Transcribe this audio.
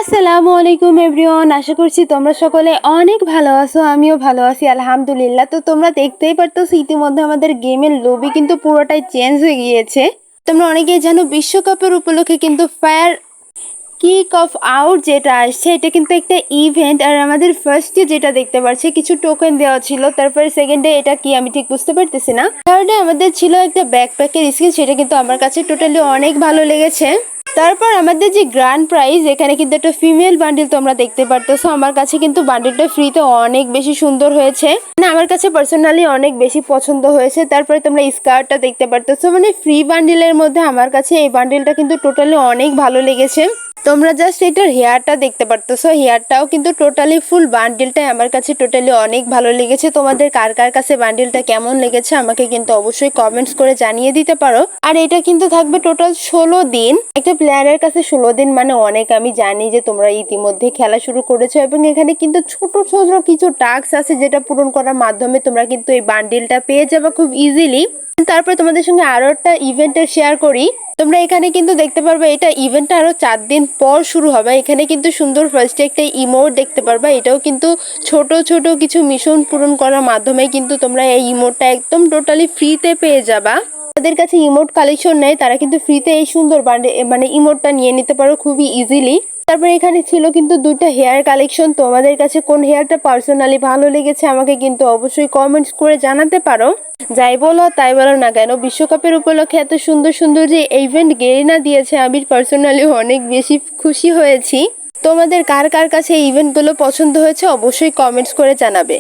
আসসালামু আলাইকুম এভরিওয়ান, আশা করছি তোমরা সকলে অনেক ভালো আছো। আমিও ভালো আছি আলহামদুলিল্লাহ। তো তোমরা দেখতেই পারতেছো ইতিমধ্যে আমাদের গেমের লবি কিন্তু পুরোটাই চেঞ্জ হয়ে গিয়েছে। তোমরা অনেকেই জানো বিশ্বকাপের উপলক্ষে কিন্তু ফায়ার কিক অফ আউট যেটা আসছে এটা কিন্তু একটা ইভেন্ট। আর আমাদের ফার্স্টে যেটা দেখতে পাচ্ছি কিছু টোকেন দেওয়া ছিল, তারপরে সেকেন্ডে এটা কি আমি ঠিক বুঝতে পারতেছি না। থার্ডে আমাদের ছিল একটা ব্যাকপ্যাকের স্কিন, সেটা কিন্তু আমার কাছে টোটালি অনেক ভালো লেগেছে। তারপর আমাদের যে গ্র্যান্ড প্রাইজ, এখানে কিন্তু একটা ফিমেল বান্ডিল তোমরা দেখতে পারতেছো। আমার কাছে কিন্তু বান্ডিলটা ফ্রিতে অনেক বেশি সুন্দর হয়েছে, মানে আমার কাছে পার্সোনালি অনেক বেশি পছন্দ হয়েছে। তারপরে তোমরা স্কার্টটা দেখতে পারতেছো, মানে ফ্রি বান্ডিলের মধ্যে আমার কাছে এই বান্ডিলটা কিন্তু টোটালি অনেক ভালো লেগেছে। তোমরা জাস্ট এটার হেয়ারটা দেখতে পারতেছো, হেয়ারটাও কিন্তু টোটালি ফুল বান্ডিলটাই আমার কাছে টোটালি অনেক ভালো লেগেছে। তোমাদের কার কার কাছে বান্ডিলটা কেমন লেগেছে আমাকে কিন্তু অবশ্যই কমেন্টস করে জানিয়ে দিতে পারো। আর এটা কিন্তু থাকবে টোটাল 16 দিন। একটা প্লেয়ারের কাছে 16 দিন মানে অনেক। আমি জানি যে তোমরা ইতিমধ্যে খেলা শুরু করেছো এবং এখানে কিন্তু ছোট ছোট কিছু টাস্ক আছে যেটা পূরণ করার মাধ্যমে তোমরা কিন্তু এই বান্ডিলটা পেয়ে যাবে খুব ইজিলি। তারপরে তোমাদের সঙ্গে আরো একটা ইভেন্টের শেয়ার করি। তোমরা এখানে কিন্তু দেখতে পারবে এটা ইভেন্টটা আরো 4 দিন পর শুরু হবে। এখানে কিন্তু সুন্দর ফার্স্টে একটা ইমোট দেখতে পারবে। এটাও কিন্তু ছোট ছোট কিছু মিশন পূরণ করার মাধ্যমে কিন্তু তোমরা এই ইমোটটা একদম টোটালি ফ্রিতে পেয়ে যাবা। যাদের কাছে ইমোট কালেকশন নেই তারা কিন্তু ফ্রিতে এই সুন্দর মানে ইমোটটা নিয়ে নিতে পারো খুবই ইজিলি। তারপরে এখানে ছিল কিন্তু দুটো হেয়ার কালেকশন। তোমাদের কাছে কোন হেয়ারটা পার্সোনালি ভালো লেগেছে আমাকে কিন্তু অবশ্যই কমেন্টস করে জানাতে পারো। যাই বলো তাই বলো না কেন, বিশ্বকাপের উপলক্ষে এত সুন্দর সুন্দর যে ইভেন্ট গেরিনা দিয়েছে আমি পার্সোনালি অনেক বেশি খুশি হয়েছি। তোমাদের কার কার কাছে এই ইভেন্টগুলো পছন্দ হয়েছে অবশ্যই কমেন্টস করে জানাবে।